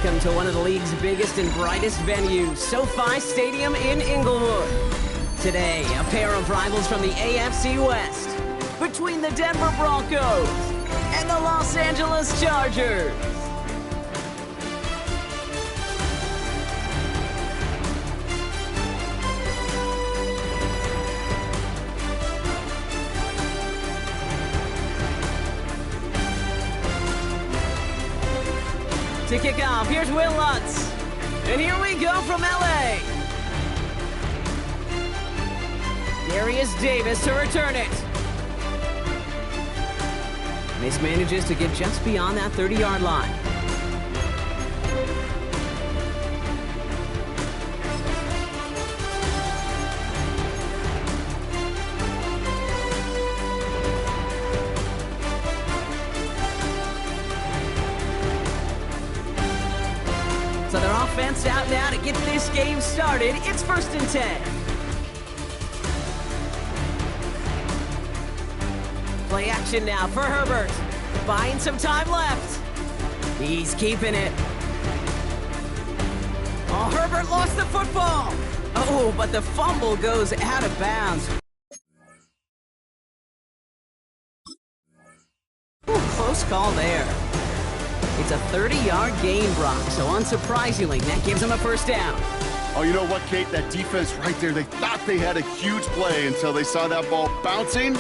Welcome to one of the league's biggest and brightest venues, SoFi Stadium in Inglewood. Today, a pair of rivals from the AFC West, between the Denver Broncos and the Los Angeles Chargers. To kick off, here's Will Lutz. And here we go from LA. Darius Davis to return it. This manages to get just beyond that 30-yard line. So their offense out now to get this game started. It's 1st and 10. Play action now for Herbert. Buying some time left. He's keeping it. Oh, Herbert lost the football. Oh, but the fumble goes out of bounds. Ooh, close call there. It's a 30-yard gain, Brock, so unsurprisingly, that gives them a 1st down. Oh, you know what, Kate? That defense right there, they thought they had a huge play until they saw that ball bouncing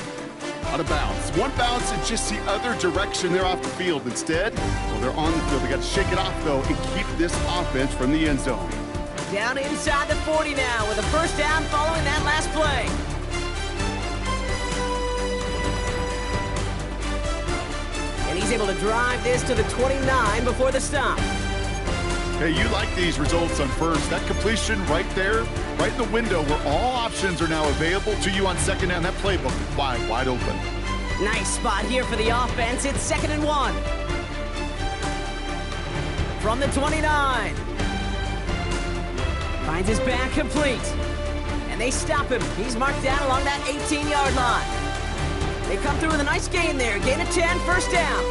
out of bounds. One bounce and just the other direction, they're off the field. Instead, well, they're on the field. They got to shake it off, though, and keep this offense from the end zone. Down inside the 40 now with a 1st down following that last play. And he's able to drive this to the 29 before the stop. Hey, you like these results on 1st. That completion right there, right in the window where all options are now available to you on 2nd down. That playbook is wide open. Nice spot here for the offense. It's 2nd and 1. From the 29. Finds his back complete. And they stop him. He's marked down along that 18-yard line. They come through with a nice gain there. Gain of 10, 1st down.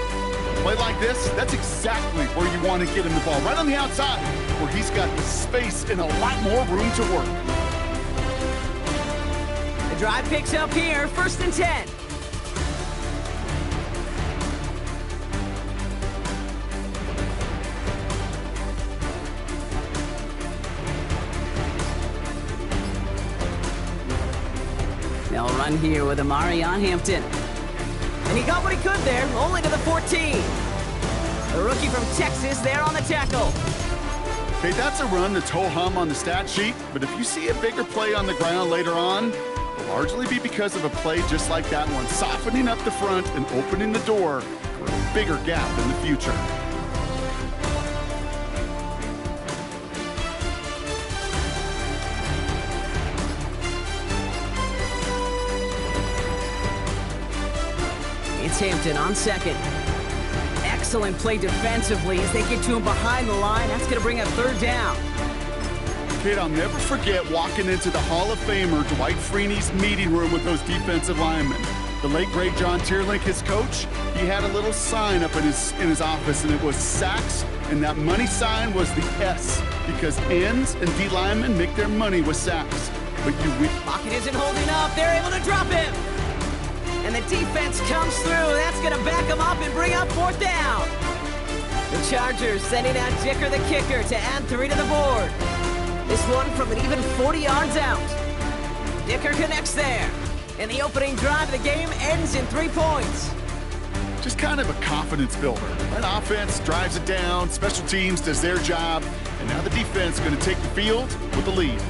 Play like this, that's exactly where you want to get him the ball. Right on the outside, where he's got the space and a lot more room to work. The drive picks up here, 1st and 10. They'll run here with Amarion Hampton. And he got what he could there, only to the 14. The rookie from Texas there on the tackle. Okay, that's a run that's ho-hum on the stat sheet, but if you see a bigger play on the ground later on, it'll largely be because of a play just like that one, softening up the front and opening the door for a bigger gap in the future. It's Hampton on 2nd. Excellent play defensively as they get to him behind the line. That's going to bring a 3rd down. Kid, I'll never forget walking into the Hall of Famer Dwight Freeney's meeting room with those defensive linemen. The late, great John Tierlink, his coach, he had a little sign up in his office, and it was sacks, and that money sign was the S, because ends and D linemen make their money with sacks. But Pocket isn't holding up. They're able to drop him. And the defense comes through. That's going to back him up and bring up 4th down. The Chargers sending out Dicker the kicker to add 3 to the board. This one from an even 40 yards out. Dicker connects there. And the opening drive of the game ends in 3 points. Just kind of a confidence builder. That offense drives it down, special teams does their job, and now the defense is going to take the field with the lead.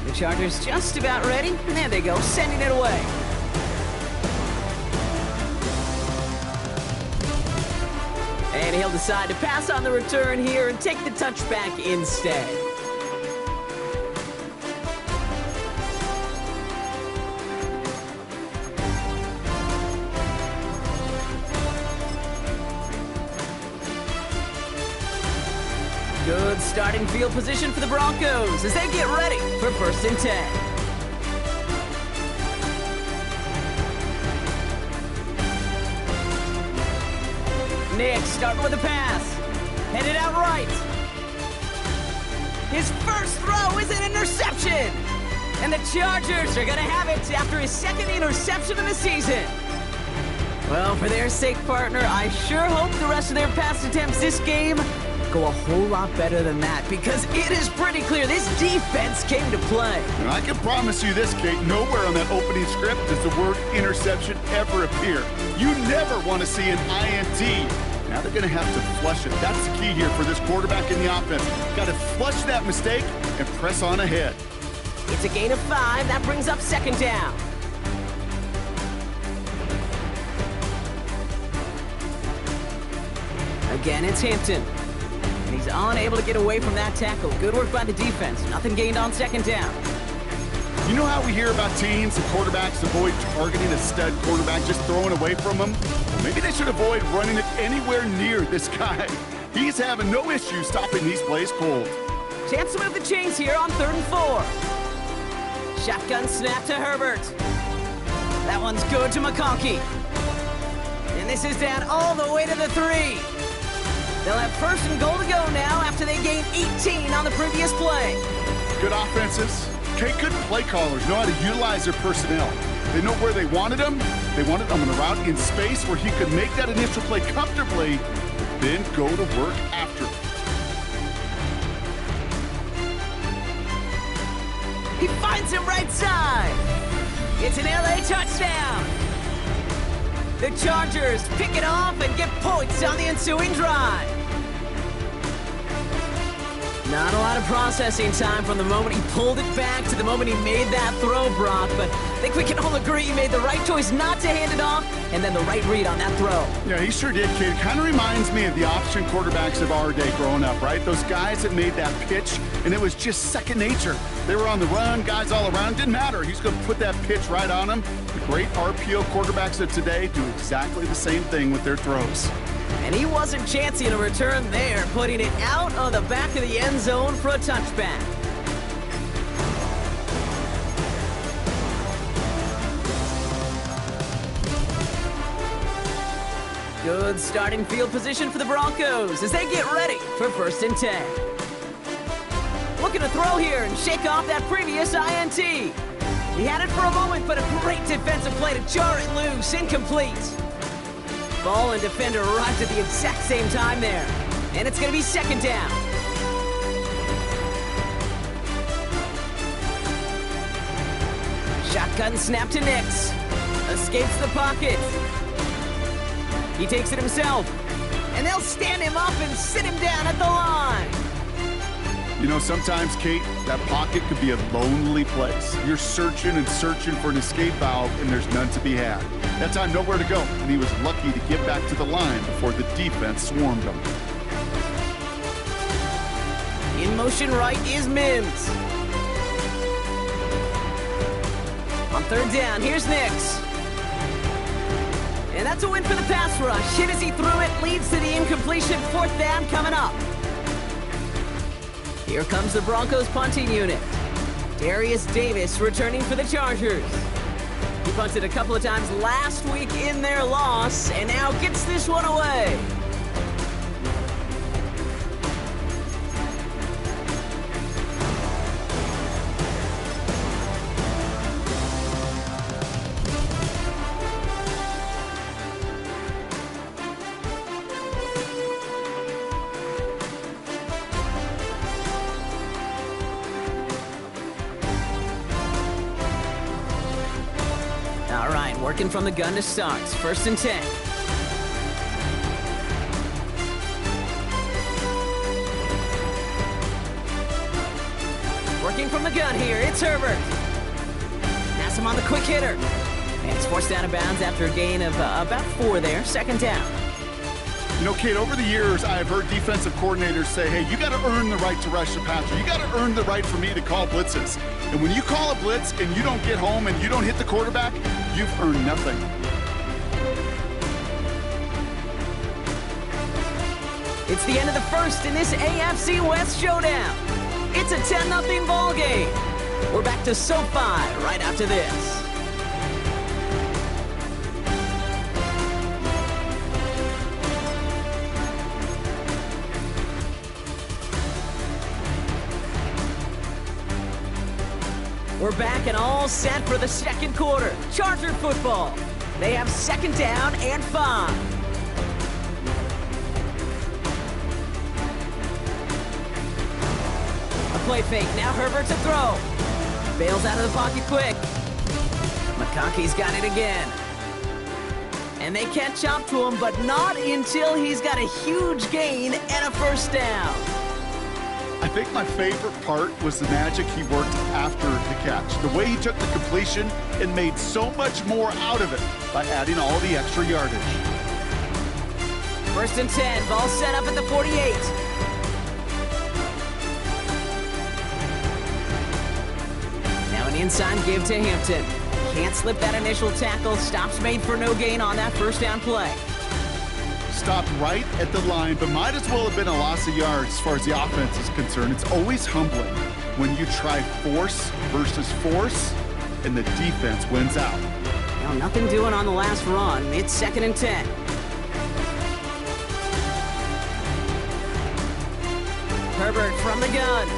The Chargers just about ready, and there they go, sending it away. And he'll decide to pass on the return here and take the touchback instead. Good starting field position for the Broncos as they get ready for 1st and 10. Nick starting with a pass. Headed out right. His first throw is an interception. And the Chargers are going to have it after his second interception of the season. Well, for their sake, partner, I sure hope the rest of their pass attempts this game go a whole lot better than that, because it is pretty clear this defense came to play. And I can promise you this, Kate, nowhere on that opening script does the word interception ever appear. You never want to see an INT. Now they're going to have to flush it. That's the key here for this quarterback in the offense. Got to flush that mistake and press on ahead. It's a gain of 5. That brings up second down. Again, it's Hampton. And he's unable to get away from that tackle. Good work by the defense. Nothing gained on second down. You know how we hear about teams and quarterbacks avoid targeting a stud quarterback, just throwing away from him? Well, maybe they should avoid running it anywhere near this guy. He's having no issue stopping these plays cold. Chance to move the chains here on 3rd and 4. Shotgun snap to Herbert. That one's good to McConkey. And this is down all the way to the 3. They'll have 1st and goal to go now after they gained 18 on the previous play. Good offenses. Okay, good play callers know how to utilize their personnel. They know where they wanted him. They wanted him on the route in space where he could make that initial play comfortably, then go to work after. He finds him right side. It's an LA touchdown. The Chargers pick it off and get points on the ensuing drive. Not a lot of processing time from the moment he pulled it back to the moment he made that throw, Brock, but I think we can all agree he made the right choice not to hand it off, and then the right read on that throw. Yeah, he sure did, kid. It kind of reminds me of the option quarterbacks of our day growing up, right? Those guys that made that pitch, and it was just second nature. They were on the run, guys all around. Didn't matter. He's going to put that pitch right on them. The great RPO quarterbacks of today do exactly the same thing with their throws. And he wasn't chancing a return there, putting it out on the back of the end zone for a touchback. Good starting field position for the Broncos as they get ready for 1st and 10. Looking to throw here and shake off that previous INT. He had it for a moment, but a great defensive play to jar it loose, incomplete. Ball and defender arrived at the exact same time there. And it's going to be 2nd down. Shotgun snap to Nix. Escapes the pocket. He takes it himself. And they'll stand him up and sit him down at the line. You know, sometimes, Kate, that pocket could be a lonely place. You're searching and searching for an escape valve, and there's none to be had. That time, nowhere to go, and he was lucky to get back to the line before the defense swarmed him. In motion right is Mims. On 3rd down, here's Nix. And that's a win for the pass rush. Hit as he threw it, leads to the incompletion. 4th down coming up. Here comes the Broncos punting unit. Darius Davis returning for the Chargers. He punted a couple of times last week in their loss, and now gets this one away. Working from the gun to start. 1st and 10. Working from the gun here, it's Herbert. Pass him on the quick hitter. And it's forced out of bounds after a gain of about 4 there. 2nd down. You know, Kate, over the years, I've heard defensive coordinators say, hey, you got to earn the right to rush the passer. You got to earn the right for me to call blitzes. And when you call a blitz and you don't get home and you don't hit the quarterback, you've earned nothing. It's the end of the 1st in this AFC West showdown. It's a 10-0 ball game. We're back to SoFi right after this. We're back and all set for the second quarter. Charger football. They have second down and 5. A play fake. Now Herbert to throw. Bails out of the pocket quick. McConkey's got it again. And they catch up to him, but not until he's got a huge gain and a first down. I think my favorite part was the magic he worked after the catch. The way he took the completion and made so much more out of it by adding all the extra yardage. First and 10, ball set up at the 48. Now an inside give to Hampton. Can't slip that initial tackle. Stops made for no gain on that first down play. Stopped right at the line, but might as well have been a loss of yards as far as the offense is concerned. It's always humbling when you try force versus force and the defense wins out. Now nothing doing on the last run. It's second and 10. Herbert from the gun.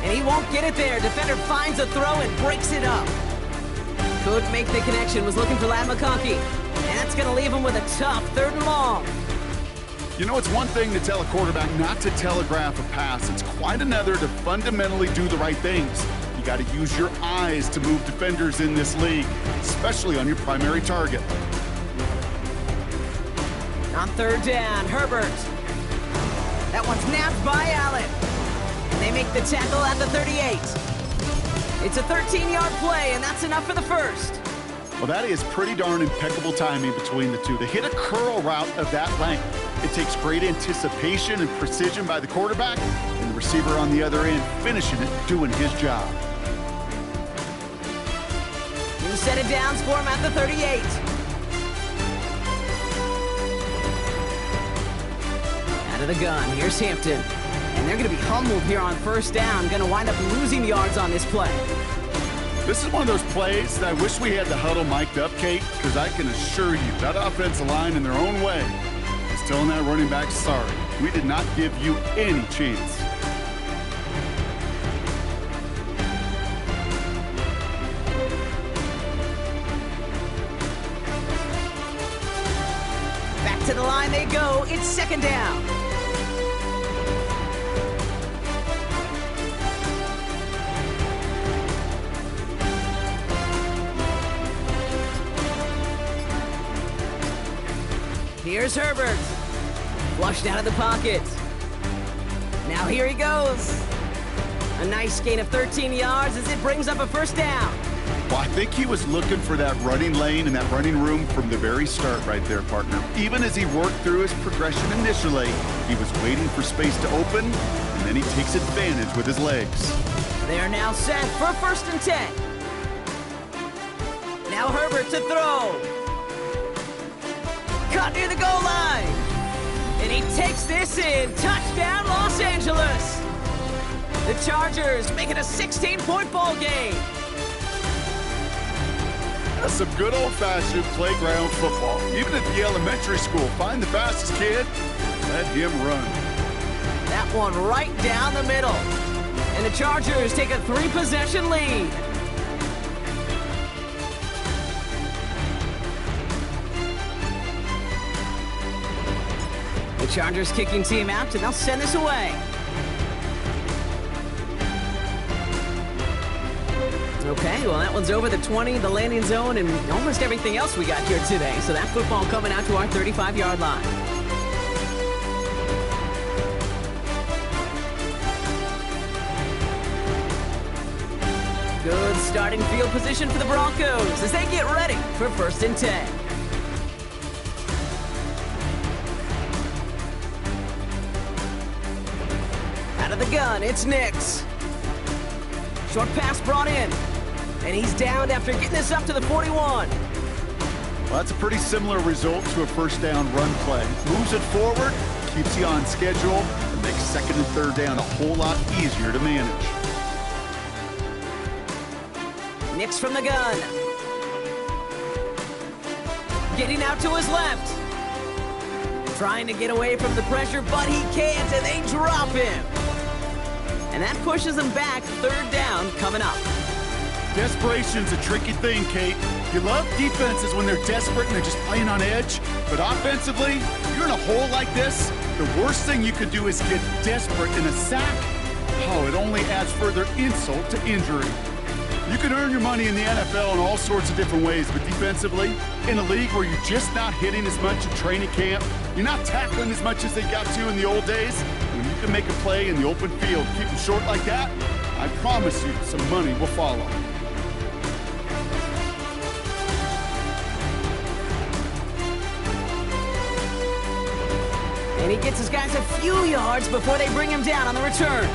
And he won't get it there. Defender finds a throw and breaks it up. Could make the connection. Was looking for Lad McConkey. And that's going to leave him with a tough 3rd and long. You know, it's one thing to tell a quarterback not to telegraph a pass. It's quite another to fundamentally do the right things. You got to use your eyes to move defenders in this league, especially on your primary target. On 3rd down, Herbert. That one's nabbed by Allen. And they make the tackle at the 38. It's a 13-yard play, and that's enough for the first. Well, that is pretty darn impeccable timing between the two. They hit a curl route of that length. It takes great anticipation and precision by the quarterback, and the receiver on the other end finishing it, doing his job. New set of downs for him at the 38. Out of the gun, here's Hampton. And they're going to be humbled here on first down. Going to wind up losing yards on this play. This is one of those plays that I wish we had the huddle mic'd up, Kate, because I can assure you that offensive line in their own way is telling that running back, sorry, we did not give you any chance. Back to the line they go. It's second down. Here's Herbert. Flushed out of the pocket. Now here he goes. A nice gain of 13 yards as it brings up a first down. Well, I think he was looking for that running lane and that running room from the very start right there, partner. Even as he worked through his progression initially, he was waiting for space to open, and then he takes advantage with his legs. They are now set for first and 10. Now Herbert to throw. Caught near the goal line. And he takes this in. Touchdown, Los Angeles. The Chargers make it a 16-point ball game. That's some good old-fashioned playground football. Even at the elementary school, find the fastest kid, let him run. That one right down the middle. And the Chargers take a 3-possession lead. The Chargers kicking team out, and they'll send this away. Okay, well, that one's over the 20, the landing zone, and almost everything else we got here today. So that football coming out to our 35-yard line. Good starting field position for the Broncos as they get ready for first and 10. Out of the gun, it's Nix. Short pass brought in. And he's downed after getting this up to the 41. Well, that's a pretty similar result to a first down run play. Moves it forward, keeps you on schedule, and makes second and third down a whole lot easier to manage. Nix from the gun. Getting out to his left. Trying to get away from the pressure, but he can't, and they drop him. And that pushes them back. Third down coming up. Desperation's a tricky thing, Kate. You love defenses when they're desperate and they're just playing on edge. But offensively, you're in a hole like this, the worst thing you could do is get desperate in a sack. Oh, it only adds further insult to injury. You can earn your money in the NFL in all sorts of different ways, but defensively, in a league where you're just not hitting as much in training camp, you're not tackling as much as they got to in the old days, when you can make a play in the open field, keep them short like that, I promise you some money will follow. And he gets his guys a few yards before they bring him down on the return.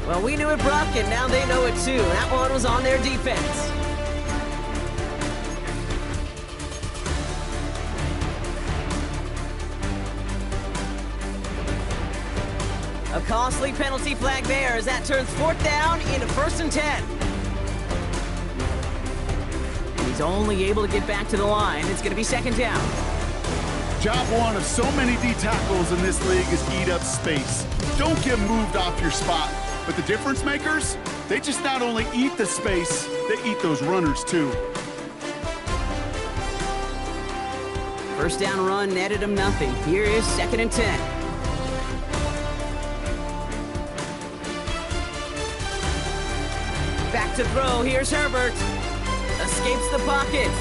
Well, we knew it, Brock, and now they know it too. That one was on their defense. A costly penalty flag there as that turns fourth down into 1st and 10. And he's only able to get back to the line. It's going to be 2nd down. Job one of so many D tackles in this league is eat up space. Don't get moved off your spot. But the difference makers, they just not only eat the space, they eat those runners too. First down run netted him nothing. Here is 2nd and 10. Back to throw. Here's Herbert. Escapes the pocket.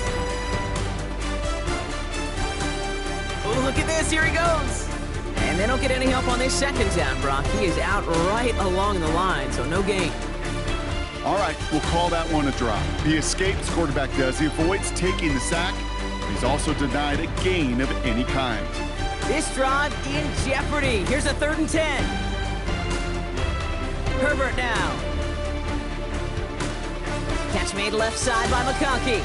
Oh, look at this. Here he goes. And they don't get any help on this 2nd down, Brock. He is out right along the line, so no gain. All right, we'll call that one a drop. He escapes, quarterback does. He avoids taking the sack. He's also denied a gain of any kind. This drive in jeopardy. Here's a 3rd and 10. Herbert now. Catch made left side by McConkey.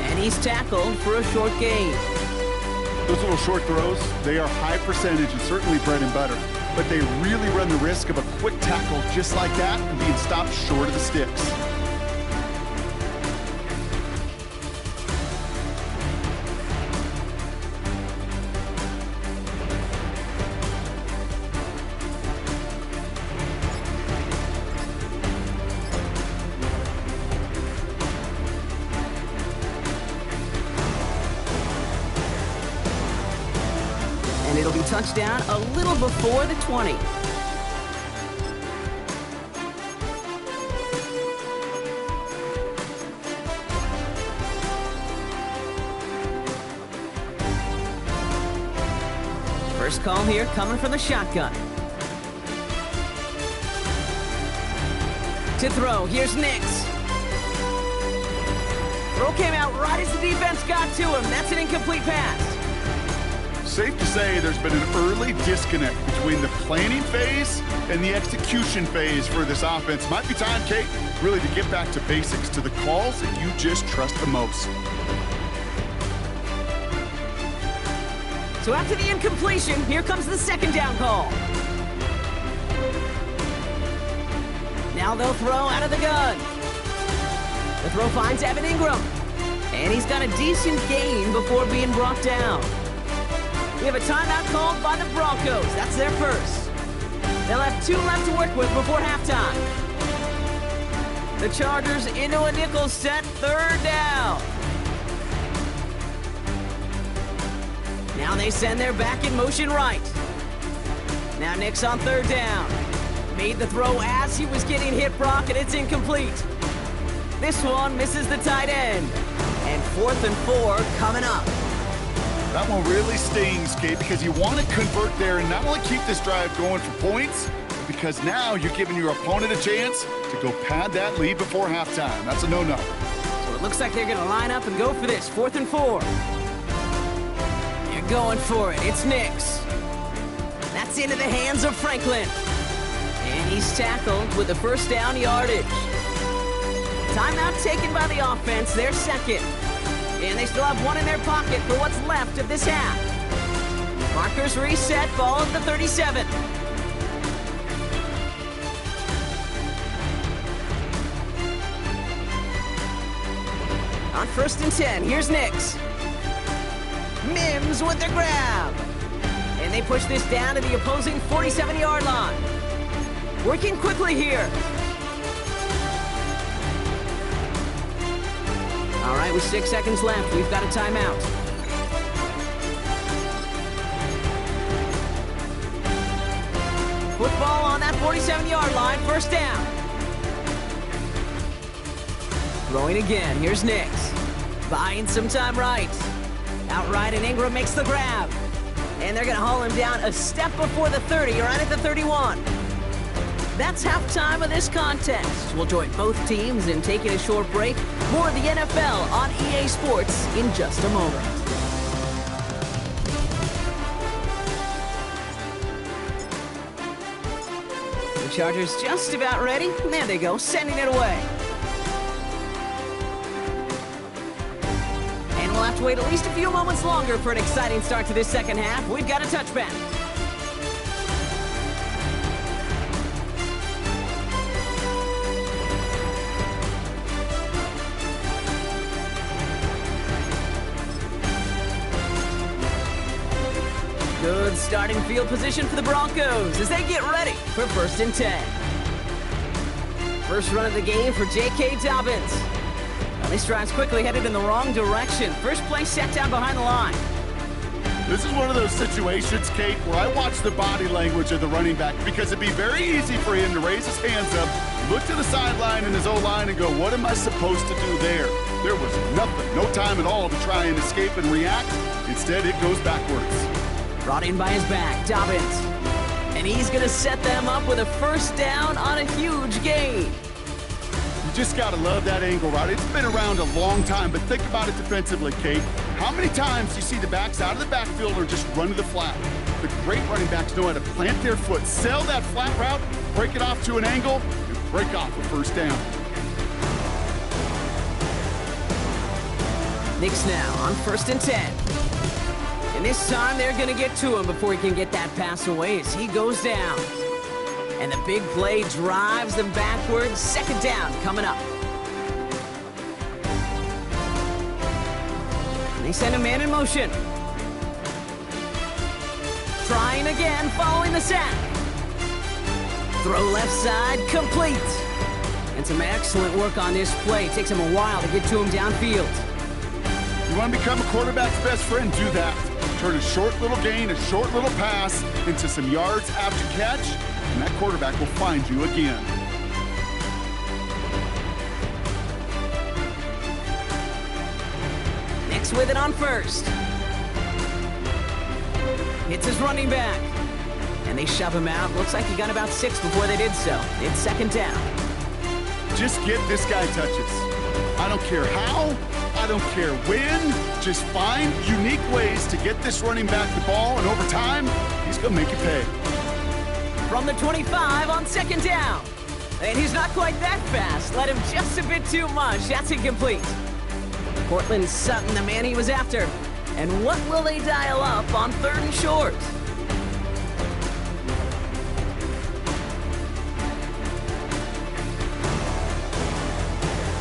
And he's tackled for a short gain. Those little short throws, they are high percentage and certainly bread and butter. But they really run the risk of a quick tackle just like that and being stopped short of the sticks. And it'll be touchdown a little before the 20. First call here coming from the shotgun. To throw, here's Nix. Throw came out right as the defense got to him. That's an incomplete pass. Safe to say there's been an early disconnect between the planning phase and the execution phase for this offense. Might be time, Kate, really to get back to basics, to the calls that you just trust the most. So after the incompletion, here comes the 2nd down call. Now they'll throw out of the gun. The throw finds Evan Ingram. And he's got a decent gain before being brought down. We have a timeout called by the Broncos. That's their first. They'll have 2 left to work with before halftime. The Chargers into a nickel set, 3rd down. Now they send their back in motion right. Now Nix on 3rd down. Made the throw as he was getting hit, Brock, and it's incomplete. This one misses the tight end. And 4th and 4 coming up. That one really stings, Kate, because you want to convert there and not only keep this drive going for points, but because now you're giving your opponent a chance to go pad that lead before halftime. That's a no-no. So it looks like they're going to line up and go for this. 4th and 4. They're going for it. It's Nix. That's into the hands of Franklin. And he's tackled with the 1st down yardage. Timeout taken by the offense. Their 2nd. And they still have 1 in their pocket for what's left of this half. Markers reset, ball at the 37. On 1st and 10, here's Nix. Mims with the grab. And they push this down to the opposing 47-yard line. working quickly here. All right, with 6 seconds left, we've got a timeout. Football on that 47-yard line, first down. Throwing again, here's Nix. Buying some time right. Outright, and Ingram makes the grab. And they're gonna haul him down a step before the 30, right at the 31. That's halftime of this contest. We'll join both teams in taking a short break. More of the NFL on EA Sports in just a moment. The Chargers just about ready. There they go, sending it away. And we'll have to wait at least a few moments longer for an exciting start to this second half. We've got a touchback. Good starting field position for the Broncos as they get ready for 1st and 10. First run of the game for J.K. Dobbins. Well, this drive's quickly headed in the wrong direction. First play set down behind the line. This is one of those situations, Kate, where I watch the body language of the running back because it'd be very easy for him to raise his hands up, look to the sideline in his O-line and go, what am I supposed to do there? There was nothing, no time at all to try and escape and react. Instead, it goes backwards. Brought in by his back, Dobbins. And he's going to set them up with a first down on a huge gain. You just got to love that angle, right? It's been around a long time, but think about it defensively, Kate. How many times do you see the backs out of the backfield or just run to the flat? The great running backs know how to plant their foot, sail that flat route, break it off to an angle, and break off a first down. Nix now on 1st and 10. And this time they're going to get to him before he can get that pass away as he goes down. And the big play drives them backwards. 2nd down coming up. And they send a man in motion. Trying again, following the sack. Throw left side, complete. And some excellent work on this play. It takes him a while to get to him downfield. You want to become a quarterback's best friend? Do that. Turn a short little gain, a short little pass into some yards after catch, and that quarterback will find you again. Nix with it on 1st. Hits his running back. And they shove him out. Looks like he got about 6 before they did so. It's 2nd down. Just get this guy touches. I don't care how. I don't care when, just find unique ways to get this running back the ball, and over time, he's going to make you pay. From the 25 on 2nd down. And he's not quite that fast. Led him just a bit too much. That's incomplete. Cortland Sutton, the man he was after. And what will they dial up on 3rd and short?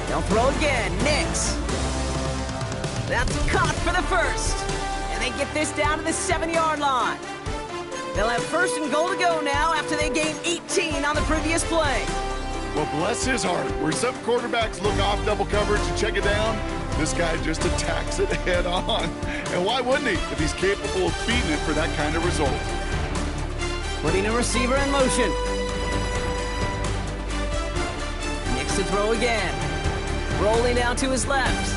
They'll throw again. Nix. That's caught for the 1st. And they get this down to the 7-yard line. They'll have 1st and goal to go now after they gained 18 on the previous play. Well, bless his heart. Where some quarterbacks look off double coverage and check it down, this guy just attacks it head on. And why wouldn't he if he's capable of beating it for that kind of result? Putting a receiver in motion. Nix to throw again. Rolling out to his left.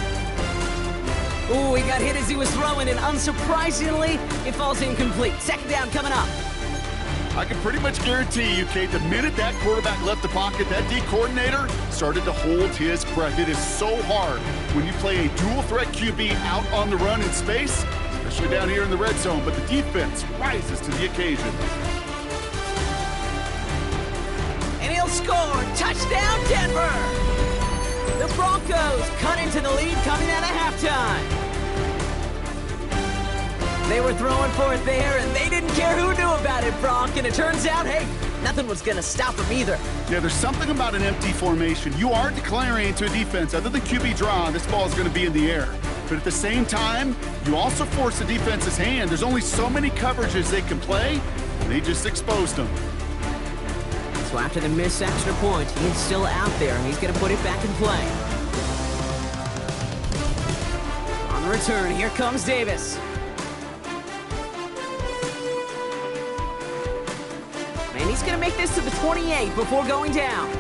Ooh, he got hit as he was throwing, and unsurprisingly, it falls incomplete. 2nd down coming up. I can pretty much guarantee you, Kate, the minute that quarterback left the pocket, that D coordinator started to hold his breath. It is so hard when you play a dual-threat QB out on the run in space, especially down here in the red zone, but the defense rises to the occasion. And he'll score. Touchdown, Denver! The Broncos cut into the lead coming out of halftime. They were throwing for it there, and they didn't care who knew about it, Bronk. And it turns out, hey, nothing was going to stop them either. Yeah, there's something about an empty formation. You are declaring to a defense, other than QB draw, this ball is going to be in the air. But at the same time, you also force the defense's hand. There's only so many coverages they can play, and they just exposed them. So after the missed extra point, he is still out there, and he's going to put it back in play. On the return, here comes Davis. And he's going to make this to the 28 before going down.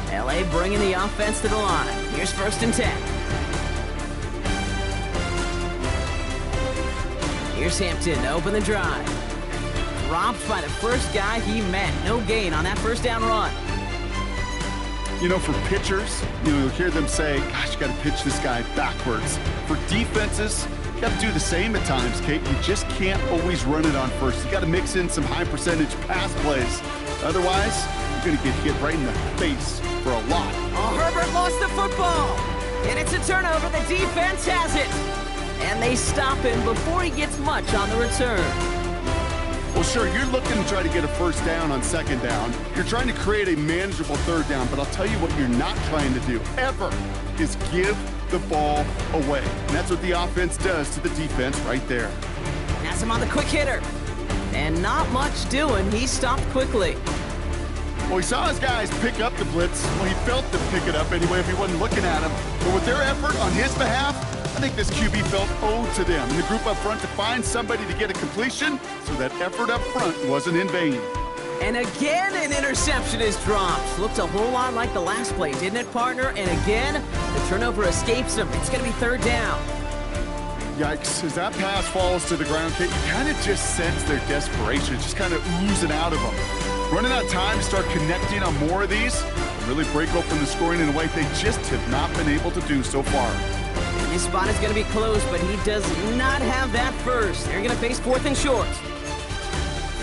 LA bringing the offense to the line. Here's 1st and 10. Here's Hampton to open the drive. Dropped by the first guy he met. No gain on that 1st down run. You know, for pitchers, you'll hear them say, gosh, you got to pitch this guy backwards. For defenses, you got to do the same at times, Kate. You just can't always run it on first. You got to mix in some high percentage pass plays. Otherwise, you're going to get hit right in the face for a lot. Oh, Herbert lost the football. And it's a turnover. The defense has it. And they stop him before he gets much on the return. Well, sure, you're looking to try to get a 1st down on 2nd down. You're trying to create a manageable 3rd down, but I'll tell you what you're not trying to do, ever, is give the ball away. And that's what the offense does to the defense right there. Has him on the quick hitter. And not much doing. He stopped quickly. Well, he saw his guys pick up the blitz. Well, he felt them pick it up anyway if he wasn't looking at him. But with their effort on his behalf, I think this QB felt owed to them and the group up front to find somebody to get a completion, so that effort up front wasn't in vain. And again, an interception is dropped. Looked a whole lot like the last play, didn't it, partner? And again, the turnover escapes him. It's going to be 3rd down. Yikes. As that pass falls to the ground, Kate, you kind of just sense their desperation. It's just kind of oozing out of them. Running out of time to start connecting on more of these, really break open the scoring in a way they just have not been able to do so far. His spot is going to be closed, but he does not have that first. They're going to face 4th and short.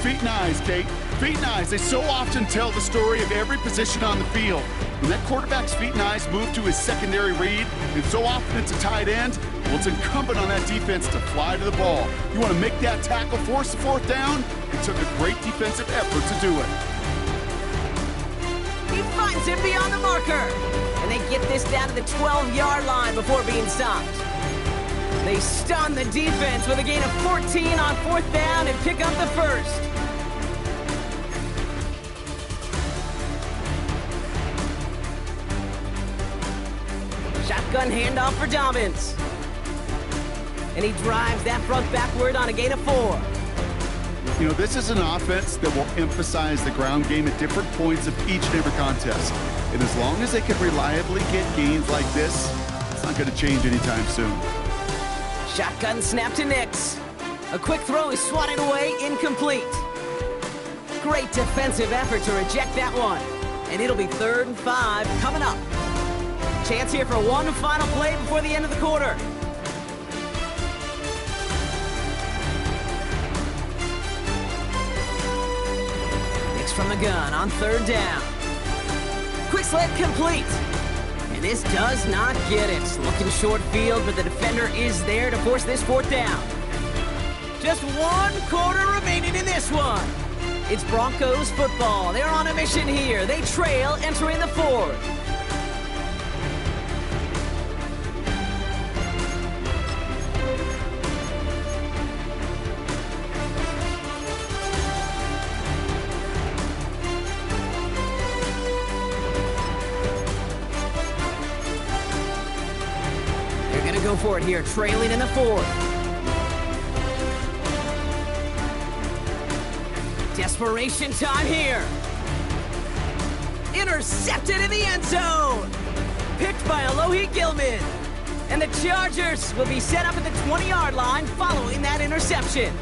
Feet and eyes, Kate. Feet and eyes. They so often tell the story of every position on the field. When that quarterback's feet and eyes move to his secondary read, and so often it's a tight end, well, it's incumbent on that defense to fly to the ball. You want to make that tackle, force the 4th down? It took a great defensive effort to do it. He finds him beyond the marker. And they get this down to the 12-yard line before being stopped. They stun the defense with a gain of 14 on 4th down and pick up the 1st. Shotgun handoff for Dobbins. And he drives that front backward on a gain of 4. You know, this is an offense that will emphasize the ground game at different points of each and every contest. And as long as they can reliably get gains like this, it's not going to change anytime soon. Shotgun snap to Nix. A quick throw is swatted away, incomplete. Great defensive effort to reject that one. And it'll be 3rd and 5 coming up. Chance here for one final play before the end of the quarter. Nix from the gun on 3rd down. Quick slant complete. And this does not get it. Looking short field, but the defender is there to force this 4th down. Just 1 quarter remaining in this one. It's Broncos football. They're on a mission here. They trail entering the 4th. Go for it here, trailing in the 4th. Desperation time here. Intercepted in the end zone. Picked by Alohi Gilman. And the Chargers will be set up at the 20-yard line following that interception.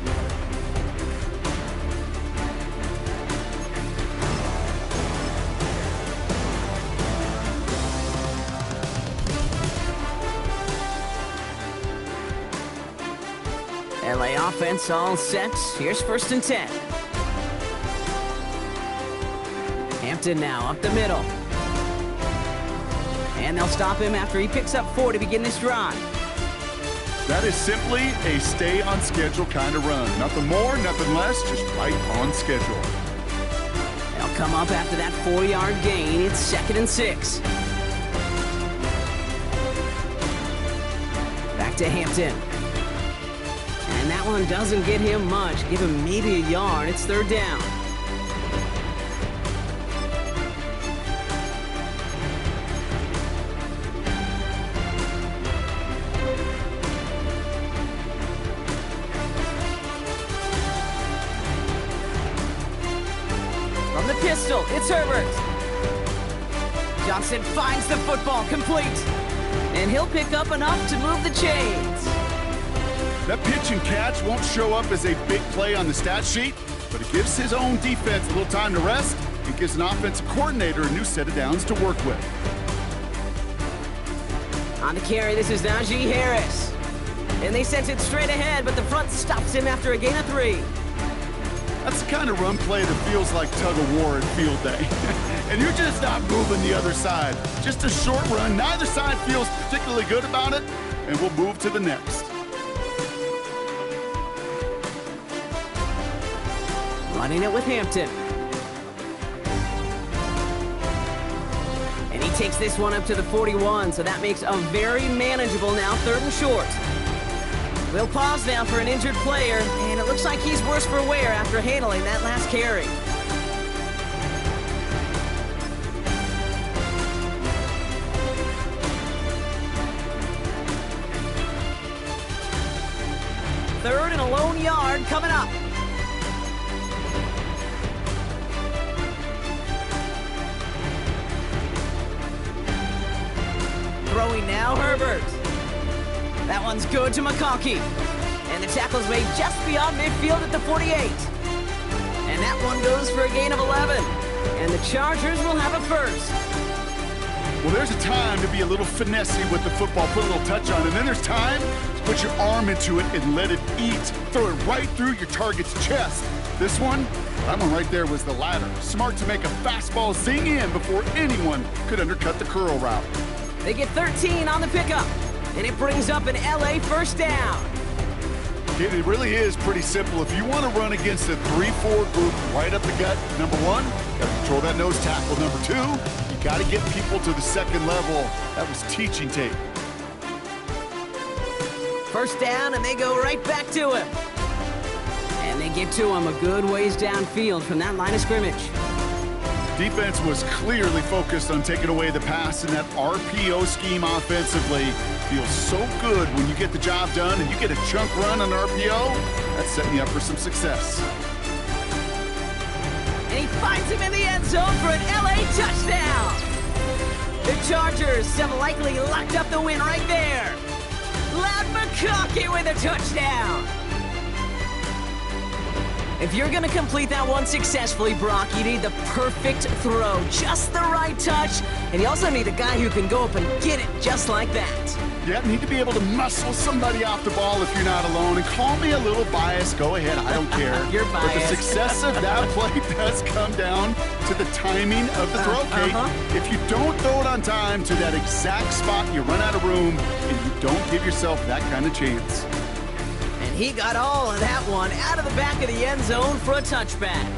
LA offense all set. Here's 1st and 10. Hampton now up the middle. And they'll stop him after he picks up 4 to begin this drive. That is simply a stay on schedule kind of run. Nothing more, nothing less, just right on schedule. They'll come up after that 4-yard gain. It's 2nd and 6. Back to Hampton. And that one doesn't get him much. Give him maybe a yard. It's 3rd down. From the pistol, it's Herbert. Johnson finds the football, complete. And he'll pick up enough to move the chains. That pitch and catch won't show up as a big play on the stat sheet, but it gives his own defense a little time to rest and gives an offensive coordinator a new set of downs to work with. On the carry, this is Najee Harris. And they sent it straight ahead, but the front stops him after a gain of 3. That's the kind of run play that feels like tug-of-war at field day. And you're just not moving the other side. Just a short run. Neither side feels particularly good about it, and we'll move to the next. Running it with Hampton. And he takes this one up to the 41, so that makes a very manageable now 3rd and short. We'll pause now for an injured player, and it looks like he's worse for wear after handling that last carry. Third and a lone yard coming up. Throwing now, Herbert. That one's good to McConkey. And the tackle's made just beyond midfield at the 48. And that one goes for a gain of 11. And the Chargers will have a first. Well, there's a time to be a little finessey with the football, put a little touch on it. And then there's time to put your arm into it and let it eat. Throw it right through your target's chest. This one, that one right there was the latter. Smart to make a fastball zing in before anyone could undercut the curl route. They get 13 on the pickup, and it brings up an LA first down. It really is pretty simple. If you want to run against a 3-4 group right up the gut, number one, you got to control that nose tackle. Number two, you got to get people to the second level. That was teaching tape. First down, and they go right back to him. And they get to him a good ways downfield from that line of scrimmage. Defense was clearly focused on taking away the pass, and that RPO scheme offensively feels so good when you get the job done and you get a chunk run on RPO. That's setting you up for some success. And he finds him in the end zone for an LA touchdown. The Chargers have likely locked up the win right there. Loud McConkey with a touchdown. If you're going to complete that one successfully, Brock, you need the perfect throw, just the right touch, and you also need a guy who can go up and get it just like that. Yeah, need to be able to muscle somebody off the ball if you're not alone. And call me a little biased. Go ahead, I don't care. You're biased. But the success of that play does come down to the timing of the throw, Kate. If you don't throw it on time to that exact spot, you run out of room, and you don't give yourself that kind of chance. And he got all of that one out of the back of the end zone for a touchback.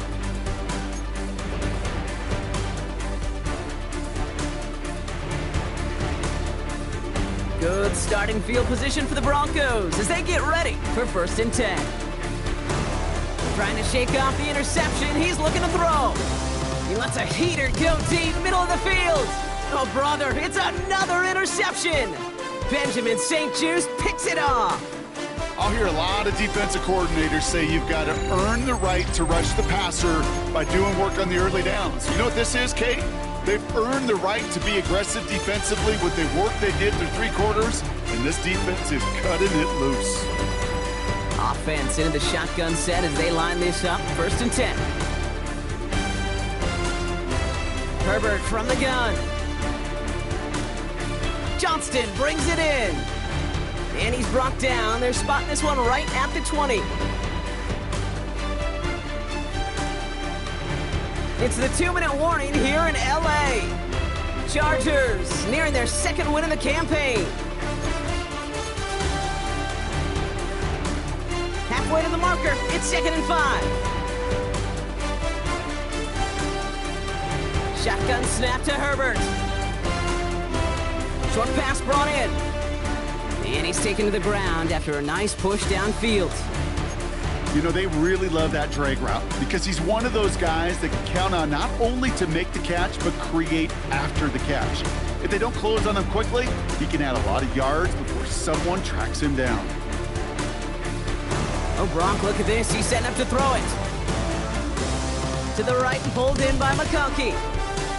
Good starting field position for the Broncos as they get ready for 1st and 10. Trying to shake off the interception. He's looking to throw. He lets a heater go deep, middle of the field. Oh, brother, it's another interception. Benjamin St-Juste picks it off. I'll hear a lot of defensive coordinators say you've got to earn the right to rush the passer by doing work on the early downs. You know what this is, Kate? They've earned the right to be aggressive defensively with the work they did through 3 quarters, and this defense is cutting it loose. Offense into the shotgun set as they line this up. 1st and 10. Herbert from the gun. Johnston brings it in. And he's brought down. They're spotting this one right at the 20. It's the 2-minute warning here in LA. Chargers nearing their 2nd win in the campaign. Halfway to the marker, it's 2nd and 5. Shotgun snap to Herbert. Short pass brought in. And he's taken to the ground after a nice push downfield. You know, they really love that drag route because he's one of those guys that can count on not only to make the catch, but create after the catch. If they don't close on him quickly, he can add a lot of yards before someone tracks him down. Oh, Gronk, look at this. He's setting up to throw it. To the right and pulled in by McConkey.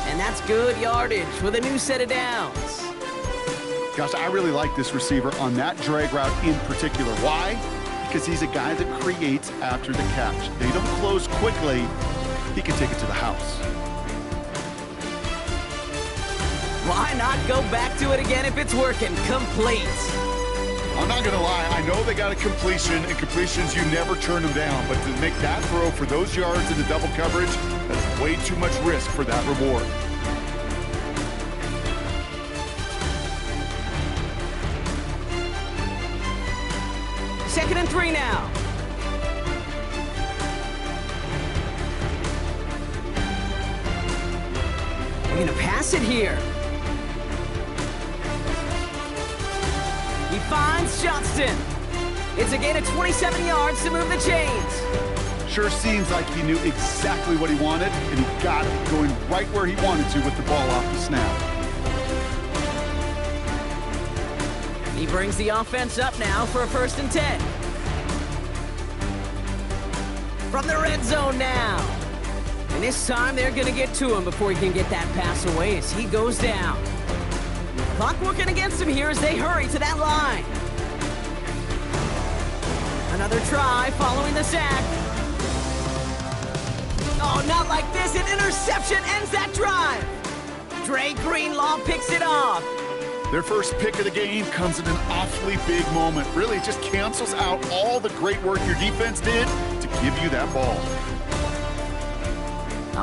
And that's good yardage with a new set of downs. Gosh, I really like this receiver on that drag route in particular. Why? Because he's a guy that creates after the catch. They don't close quickly. He can take it to the house. Why not go back to it again if it's working? Complete. I'm not going to lie. I know they got a completion, and completions, you never turn them down. But to make that throw for those yards in the double coverage, that's way too much risk for that reward. Second and 3 now. They're going to pass it here. He finds Johnston. It's a gain of 27 yards to move the chains. Sure seems like he knew exactly what he wanted, and he got it going right where he wanted to with the ball off the snap. He brings the offense up now for a 1st and 10. From the red zone now. And this time they're going to get to him before he can get that pass away as he goes down. Clock working against him here as they hurry to that line. Another try following the sack. Oh, not like this. An interception ends that drive. Dre Greenlaw picks it off. Their first pick of the game comes in an awfully big moment. Really, it just cancels out all the great work your defense did to give you that ball.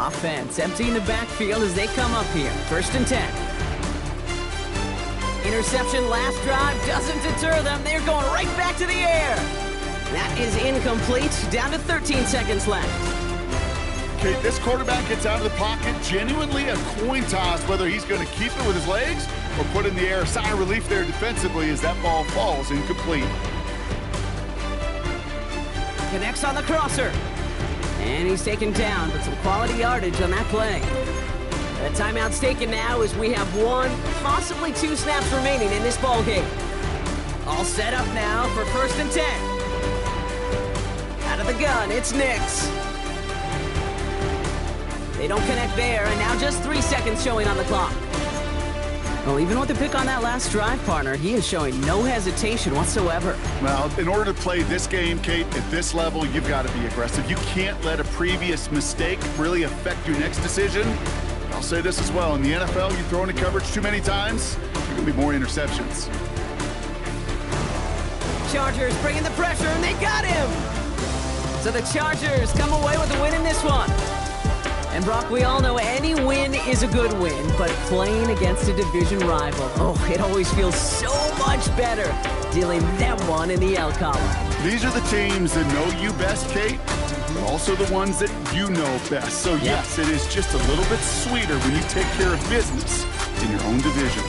Offense emptying the backfield as they come up here. 1st and 10. Interception last drive doesn't deter them. They're going right back to the air. That is incomplete. Down to 13 seconds left. Okay, this quarterback gets out of the pocket. Genuinely a coin toss whether he's going to keep it with his legs or put in the air. Sigh of relief there defensively as that ball falls incomplete. Connects on the crosser. And he's taken down, but some quality yardage on that play. The timeout's taken now as we have 1, possibly 2 snaps remaining in this ball game. All set up now for 1st and 10. Out of the gun, it's Nix. They don't connect there, and now just 3 seconds showing on the clock. Well, even with the pick on that last drive, partner, he is showing no hesitation whatsoever. Well, in order to play this game, Kate, at this level, you've got to be aggressive. You can't let a previous mistake really affect your next decision. I'll say this as well. In the NFL, you throw into coverage too many times, there's going to be more interceptions. Chargers bringing the pressure, and they got him! So the Chargers come away with a win in this one. And Brock, we all know any win is a good win, but playing against a division rival, oh, it always feels so much better dealing them one in the L column. These are the teams that know you best, Kate, but also the ones that you know best. So yes, it is just a little bit sweeter when you take care of business in your own division.